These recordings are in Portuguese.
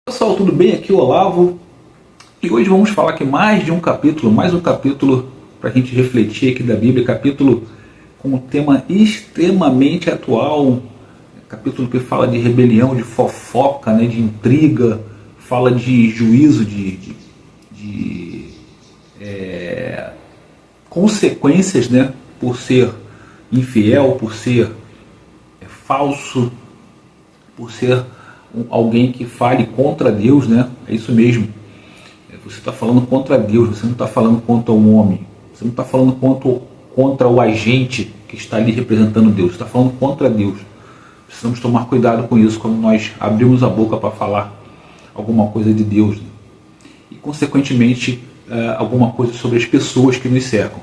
Pessoal, tudo bem? Aqui é o Olavo e hoje vamos falar aqui mais um capítulo para a gente refletir aqui da Bíblia, capítulo com um tema extremamente atual, capítulo que fala de rebelião, de fofoca, né, de intriga, fala de juízo, de consequências, né, por ser infiel, por ser falso, por ser alguém que fale contra Deus, né? É isso mesmo. Você está falando contra Deus, você não está falando contra o homem, você não está falando contra o agente que está ali representando Deus, você está falando contra Deus. Precisamos tomar cuidado com isso quando nós abrimos a boca para falar alguma coisa de Deus, né? E consequentemente alguma coisa sobre as pessoas que nos cercam.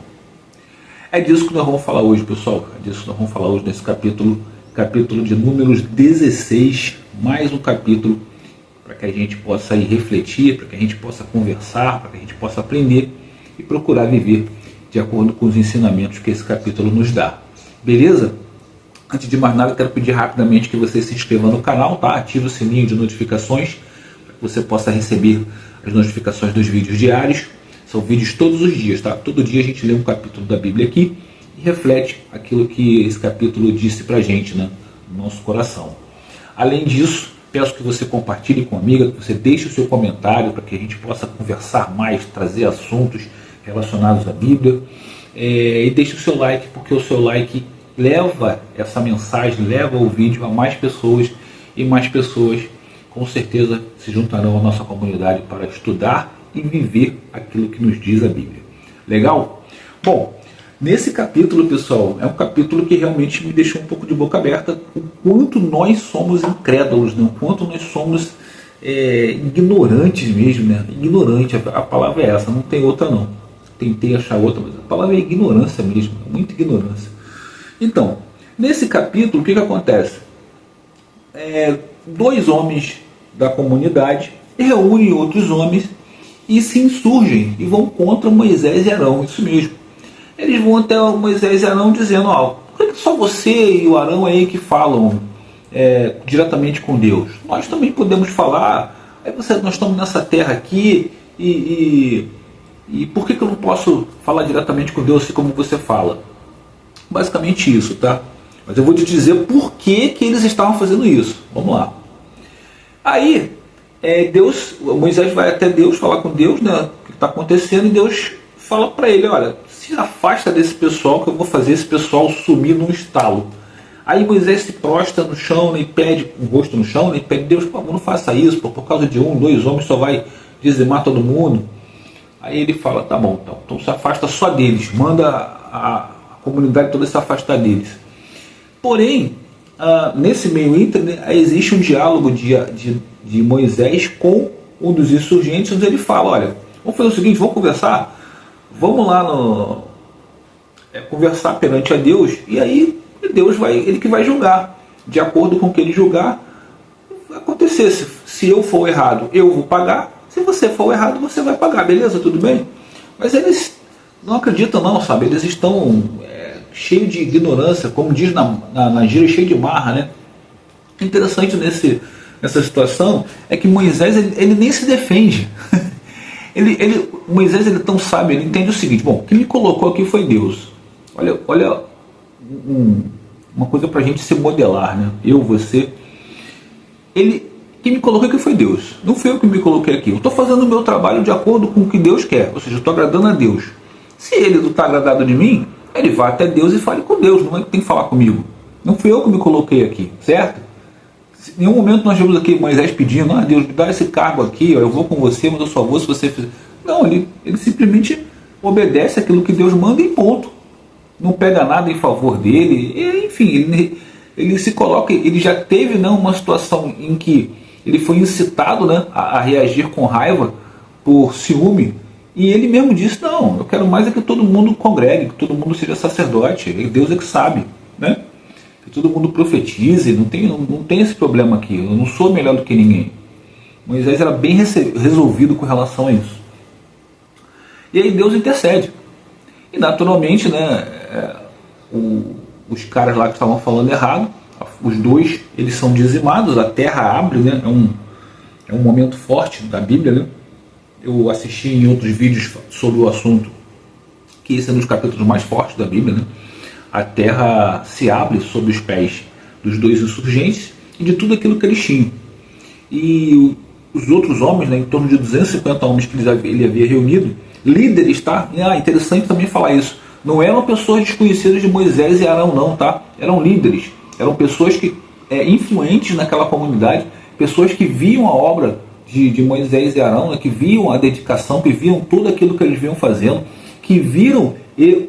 É disso que nós vamos falar hoje, pessoal. É disso que nós vamos falar hoje nesse capítulo de Números 16, mais um capítulo para que a gente possa ir refletir, para que a gente possa conversar, para que a gente possa aprender e procurar viver de acordo com os ensinamentos que esse capítulo nos dá. Beleza? Antes de mais nada, eu quero pedir rapidamente que você se inscreva no canal, tá? Ative o sininho de notificações para que você possa receber as notificações dos vídeos diários. São vídeos todos os dias, tá? Todo dia a gente lê um capítulo da Bíblia aqui e reflete aquilo que esse capítulo disse pra gente, né, no nosso coração. Além disso, peço que você compartilhe com a amiga, que você deixe o seu comentário para que a gente possa conversar mais, trazer assuntos relacionados à Bíblia, e deixe o seu like, porque o seu like leva essa mensagem, leva o vídeo a mais pessoas, e mais pessoas com certeza se juntarão à nossa comunidade para estudar e viver aquilo que nos diz a Bíblia. Legal? Bom, nesse capítulo, pessoal, é um capítulo que realmente me deixou um pouco de boca aberta, o quanto nós somos incrédulos, né? O quanto nós somos ignorantes mesmo, né? Ignorante, a palavra é essa, não tem outra não. Tentei achar outra, mas a palavra é ignorância mesmo, muita ignorância. Então, nesse capítulo, o que acontece? Dois homens da comunidade reúnem outros homens e se insurgem e vão contra Moisés e Arão, isso mesmo. Eles vão até Moisés e Arão dizendo: por que só você e o Arão aí que falam diretamente com Deus? Nós também podemos falar. Nós estamos nessa terra aqui e por que eu não posso falar diretamente com Deus assim como você fala? Basicamente isso, tá? Mas eu vou te dizer por que eles estavam fazendo isso. Vamos lá. Aí, Moisés vai até Deus falar com Deus, né, o que está acontecendo, e Deus fala para ele: olha, se afasta desse pessoal que eu vou fazer esse pessoal sumir num estalo. Aí Moisés se prostra no chão, né, e pede, com o rosto no chão, né, e pede: Deus, por favor, não faça isso, por causa de dois homens só vai dizimar todo mundo. Aí ele fala: tá bom, então se afasta só deles, manda a comunidade toda se afastar deles. Porém, nesse meio íntegro, existe um diálogo de Moisés com um dos insurgentes, onde ele fala: olha, vamos fazer o seguinte, vamos conversar, vamos lá conversar perante a Deus, e aí Deus ele que vai julgar, de acordo com o que ele julgar, vai acontecer. Se eu for errado, eu vou pagar, se você for errado, você vai pagar, beleza, tudo bem? Mas eles não acreditam não, sabe, eles estão cheios de ignorância, como diz na gíria, cheio de marra, né? Interessante nessa situação é que Moisés ele nem se defende. Moisés ele é tão sábio, ele entende o seguinte: bom, quem me colocou aqui foi Deus. Olha uma coisa para a gente se modelar, né? Eu, você. Quem me colocou aqui foi Deus. Não foi eu que me coloquei aqui. Eu estou fazendo o meu trabalho de acordo com o que Deus quer. Ou seja, eu estou agradando a Deus. Se ele não está agradado de mim, ele vai até Deus e fale com Deus. Não é que tem que falar comigo. Não fui eu que me coloquei aqui, certo? Em nenhum momento nós vemos aqui Moisés pedindo: Deus, me dá esse cargo aqui, eu vou com você, mas eu só vou se você fizer. Não, ele simplesmente obedece aquilo que Deus manda e ponto. Não pega nada em favor dele. E, enfim, ele se coloca. Ele já teve, né, uma situação em que ele foi incitado, né, a reagir com raiva por ciúme. E ele mesmo disse: não, eu quero mais é que todo mundo congregue, que todo mundo seja sacerdote. Deus é que sabe, né? Que todo mundo profetize, não tem esse problema aqui, eu não sou melhor do que ninguém. Moisés era bem resolvido com relação a isso. E aí Deus intercede. E naturalmente, né, os caras lá que estavam falando errado, os dois, eles são dizimados, a terra abre, né, é um momento forte da Bíblia, né? Eu assisti em outros vídeos sobre o assunto, que esse é um dos capítulos mais fortes da Bíblia, né? A terra se abre sob os pés dos dois insurgentes e de tudo aquilo que eles tinham. E os outros homens, né, em torno de 250 homens que ele havia reunido, líderes, tá? Interessante também falar isso. Não eram pessoas desconhecidas de Moisés e Arão, não, tá? Eram líderes, eram pessoas que influentes naquela comunidade, pessoas que viam a obra de Moisés e Arão, né, que viam a dedicação, que viam tudo aquilo que eles vinham fazendo, que viram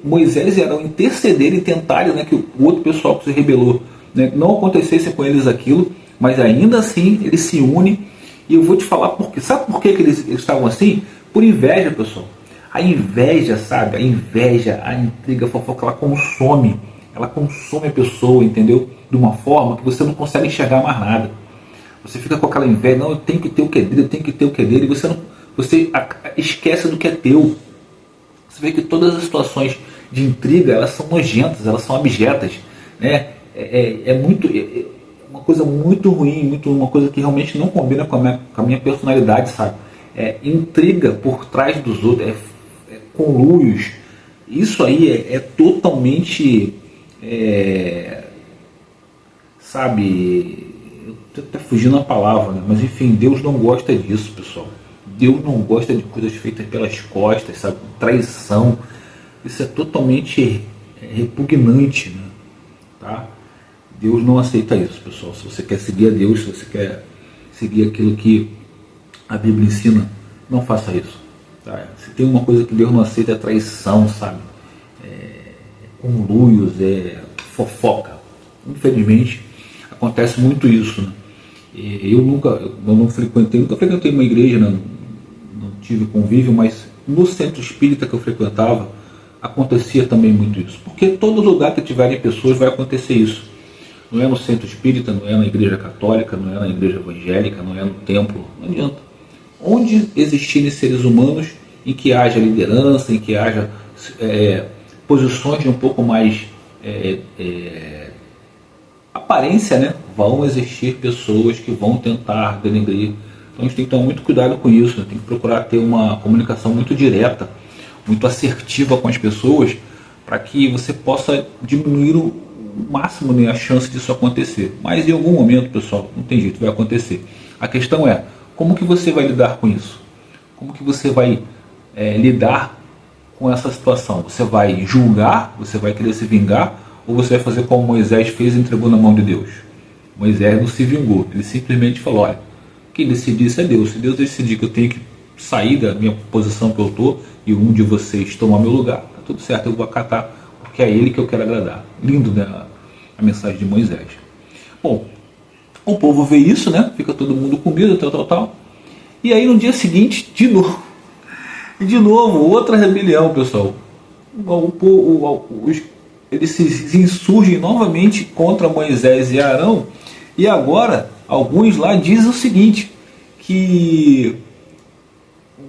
Moisés e Arão intercederem e tentarem, né, que o outro pessoal que se rebelou, né, não acontecesse com eles aquilo, mas ainda assim eles se unem. E eu vou te falar por quê. Sabe por que eles estavam assim? Por inveja, pessoal. A inveja, sabe? A inveja, a intriga, a fofoca, ela consome a pessoa, entendeu? De uma forma que você não consegue enxergar mais nada. Você fica com aquela inveja, não, eu tenho que ter o que é dele, eu tenho que ter o que é dele, e você esquece do que é teu. Você vê que todas as situações de intriga, elas são nojentas, elas são abjetas, né? Uma coisa muito ruim, uma coisa que realmente não combina com a minha personalidade, sabe? Intriga por trás dos outros, conluios. Isso aí é totalmente, sabe, eu estou até fugindo a palavra, né? Mas enfim, Deus não gosta disso, pessoal. Deus não gosta de coisas feitas pelas costas, sabe? Traição. Isso é totalmente repugnante, né? Tá? Deus não aceita isso, pessoal. Se você quer seguir a Deus, se você quer seguir aquilo que a Bíblia ensina, não faça isso. Tá? Se tem uma coisa que Deus não aceita, é traição, sabe? Conluios, fofoca. Infelizmente, acontece muito isso, né? Eu nunca frequentei uma igreja, né? Não tive convívio, mas no centro espírita que eu frequentava, acontecia também muito isso. Porque todo lugar que tiverem pessoas vai acontecer isso. Não é no centro espírita, não é na igreja católica, não é na igreja evangélica, não é no templo, não adianta. Onde existirem seres humanos em que haja liderança, em que haja posições de um pouco mais aparência, né? Vão existir pessoas que vão tentar denegrir. Então a gente tem que tomar muito cuidado com isso, né? Tem que procurar ter uma comunicação muito direta, muito assertiva com as pessoas, para que você possa diminuir o máximo, né, a chance disso acontecer. Mas em algum momento, pessoal, não tem jeito, vai acontecer. A questão é, como que você vai lidar com isso? Como que você vai lidar com essa situação? Você vai julgar? Você vai querer se vingar? Ou você vai fazer como Moisés fez e entregou na mão de Deus? Moisés não se vingou, ele simplesmente falou, olha, quem decidir isso é Deus. Se Deus decidir que eu tenho que sair da minha posição que eu estou e um de vocês tomar meu lugar, tá tudo certo, eu vou acatar, porque é ele que eu quero agradar. Lindo, né, a mensagem de Moisés. Bom, o povo vê isso, né? Fica todo mundo com medo, tal. E aí no dia seguinte, de novo, outra rebelião, pessoal. Eles se insurgem novamente contra Moisés e Arão. E agora, alguns lá dizem o seguinte, que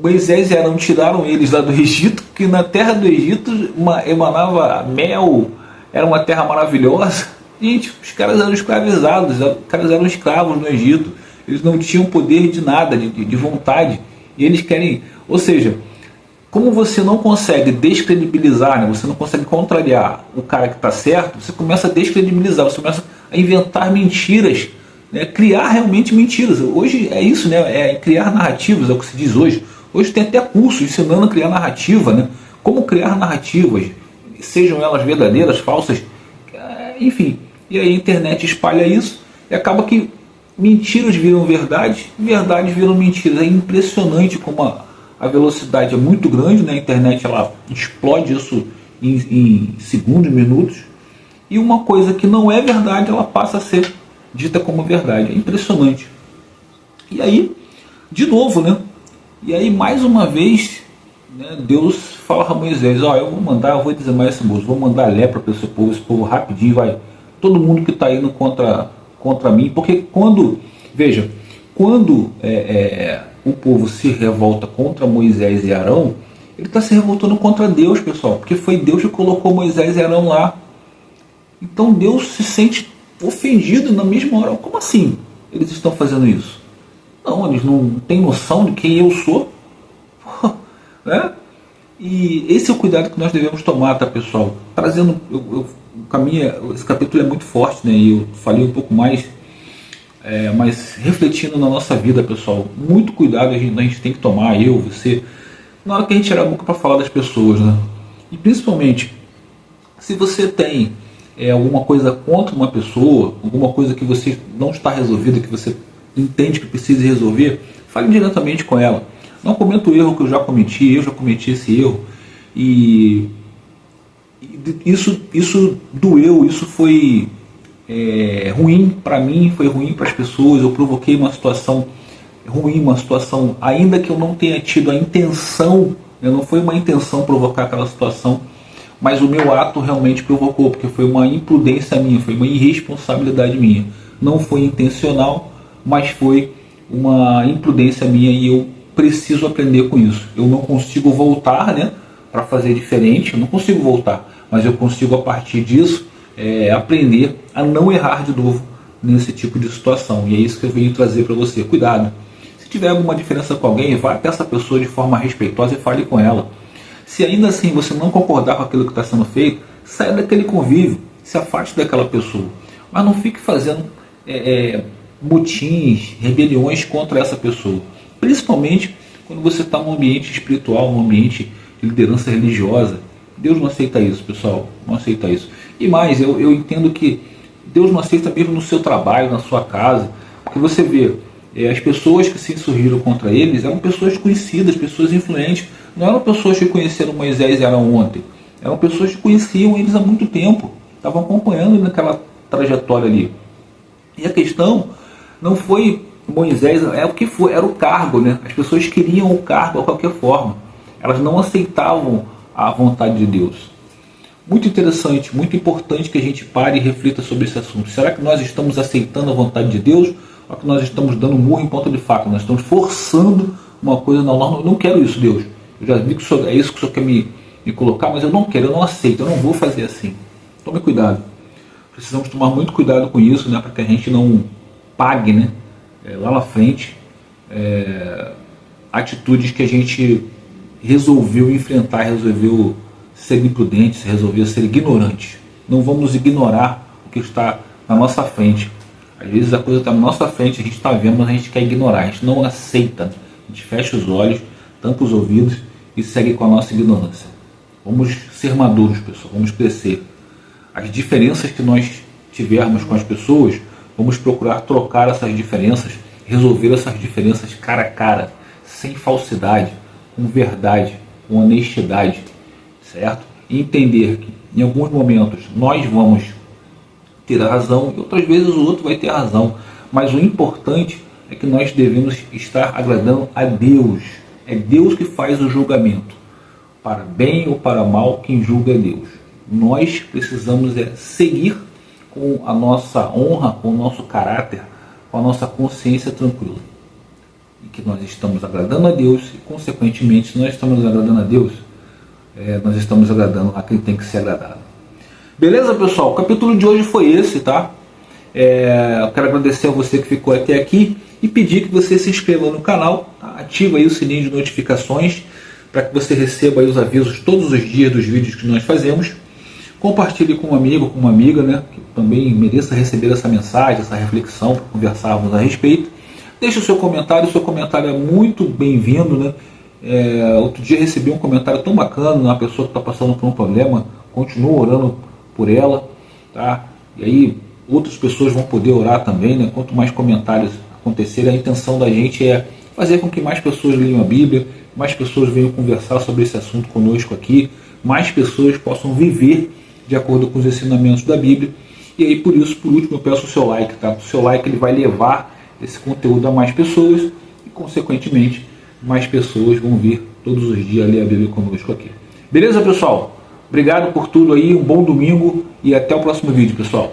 Moisés e Arão tiraram eles lá do Egito, que na terra do Egito emanava mel, era uma terra maravilhosa. Gente, os caras eram escravizados, os caras eram escravos no Egito, eles não tinham poder de nada, de vontade, e eles querem, ou seja, como você não consegue descredibilizar, né, você não consegue contrariar o cara que está certo, você começa a descredibilizar, você começa a inventar mentiras, né, criar realmente mentiras. Hoje é isso, né, é criar narrativas, é o que se diz hoje. Hoje tem até curso ensinando a criar narrativa, né, como criar narrativas, sejam elas verdadeiras, falsas, enfim. E aí a internet espalha isso e acaba que mentiras viram verdade, verdades viram mentiras. É impressionante como a velocidade é muito grande, né? A internet ela explode isso em segundos, minutos, e uma coisa que não é verdade ela passa a ser dita como verdade. É impressionante. E aí, de novo, né? E aí mais uma vez, né, Deus fala a Moisés, eu vou dizimar esse moço, vou mandar lepra para esse povo rapidinho, vai, todo mundo que está indo contra mim, porque quando o povo se revolta contra Moisés e Arão, ele está se revoltando contra Deus, pessoal, porque foi Deus que colocou Moisés e Arão lá. Então Deus se sente ofendido na mesma hora. Como assim eles estão fazendo isso? Não, eles não têm noção de quem eu sou. Né? E esse é o cuidado que nós devemos tomar, tá, pessoal? Trazendo, esse capítulo é muito forte, né? E eu falei um pouco mais, mas refletindo na nossa vida, pessoal. Muito cuidado a gente tem que tomar, eu, você, na hora que a gente tirar a boca para falar das pessoas, né? E principalmente, se você tem alguma coisa contra uma pessoa, alguma coisa que você não está resolvida, que você entende que precisa resolver, fale diretamente com ela. Não cometa o erro que eu já cometi esse erro. E isso doeu, isso foi ruim para mim, foi ruim para as pessoas. Eu provoquei uma situação ruim, uma situação, ainda que eu não tenha tido a intenção, não foi uma intenção provocar aquela situação, mas o meu ato realmente provocou, porque foi uma imprudência minha, foi uma irresponsabilidade minha. Não foi intencional, mas foi uma imprudência minha e eu preciso aprender com isso. Eu não consigo voltar, né, para fazer diferente, eu não consigo voltar, mas eu consigo a partir disso aprender a não errar de novo nesse tipo de situação. E é isso que eu venho trazer para você. Cuidado. Se tiver alguma diferença com alguém, vá até essa pessoa de forma respeitosa e fale com ela. Se ainda assim você não concordar com aquilo que está sendo feito, saia daquele convívio, se afaste daquela pessoa. Mas não fique fazendo motins, rebeliões contra essa pessoa. Principalmente quando você está num ambiente espiritual, num ambiente de liderança religiosa. Deus não aceita isso, pessoal. Não aceita isso. E mais, eu entendo que Deus não aceita mesmo no seu trabalho, na sua casa. Porque você vê, as pessoas que se insurgiram contra eles eram pessoas conhecidas, pessoas influentes. Não eram pessoas que conheceram Moisés ontem. Eram pessoas que conheciam eles há muito tempo. Estavam acompanhando naquela trajetória ali. E a questão não foi Moisés, o que foi, era o cargo, né? As pessoas queriam o cargo de qualquer forma. Elas não aceitavam a vontade de Deus. Muito interessante, muito importante que a gente pare e reflita sobre esse assunto. Será que nós estamos aceitando a vontade de Deus ou que nós estamos dando murro em ponta de faca? Nós estamos forçando uma coisa na norma. Eu não quero isso, Deus. Eu já vi que é isso que o Senhor quer me colocar, mas eu não quero, eu não aceito, eu não vou fazer assim. Tome cuidado. Precisamos tomar muito cuidado com isso, né, para que a gente não pague, né, lá na frente atitudes que a gente resolveu enfrentar, resolveu ser imprudente, resolveu ser ignorante. Não vamos ignorar o que está na nossa frente. Às vezes a coisa está na nossa frente, a gente está vendo, mas a gente quer ignorar, a gente não aceita. A gente fecha os olhos, tampa os ouvidos e segue com a nossa ignorância. Vamos ser maduros, pessoal, vamos crescer. As diferenças que nós tivermos com as pessoas, vamos procurar trocar essas diferenças, resolver essas diferenças cara a cara, sem falsidade, com verdade, com honestidade, certo? E entender que em alguns momentos nós vamos ter a razão e outras vezes o outro vai ter a razão, mas o importante é que nós devemos estar agradando a Deus. É Deus que faz o julgamento, para bem ou para mal, quem julga é Deus. Nós precisamos seguir com a nossa honra, com o nosso caráter, com a nossa consciência tranquila. E que nós estamos agradando a Deus e, consequentemente, se nós estamos agradando a Deus, nós estamos agradando a quem tem que ser agradado. Beleza, pessoal? O capítulo de hoje foi esse, tá? Eu quero agradecer a você que ficou até aqui e pedir que você se inscreva no canal, tá? Ativa aí o sininho de notificações para que você receba aí os avisos todos os dias dos vídeos que nós fazemos. Compartilhe com um amigo, com uma amiga, né, que também mereça receber essa mensagem, essa reflexão, para conversarmos a respeito. Deixe o seu comentário é muito bem-vindo, né? Outro dia recebi um comentário tão bacana, uma pessoa que está passando por um problema, continua orando por ela, tá? E aí outras pessoas vão poder orar também, né? Quanto mais comentários acontecerem, a intenção da gente é fazer com que mais pessoas leiam a Bíblia, mais pessoas venham conversar sobre esse assunto conosco aqui, mais pessoas possam viver de acordo com os ensinamentos da Bíblia. E aí, por isso, por último, eu peço o seu like, tá? O seu like ele vai levar esse conteúdo a mais pessoas e, consequentemente, mais pessoas vão vir todos os dias ler a Bíblia conosco aqui. Beleza, pessoal? Obrigado por tudo aí, um bom domingo e até o próximo vídeo, pessoal.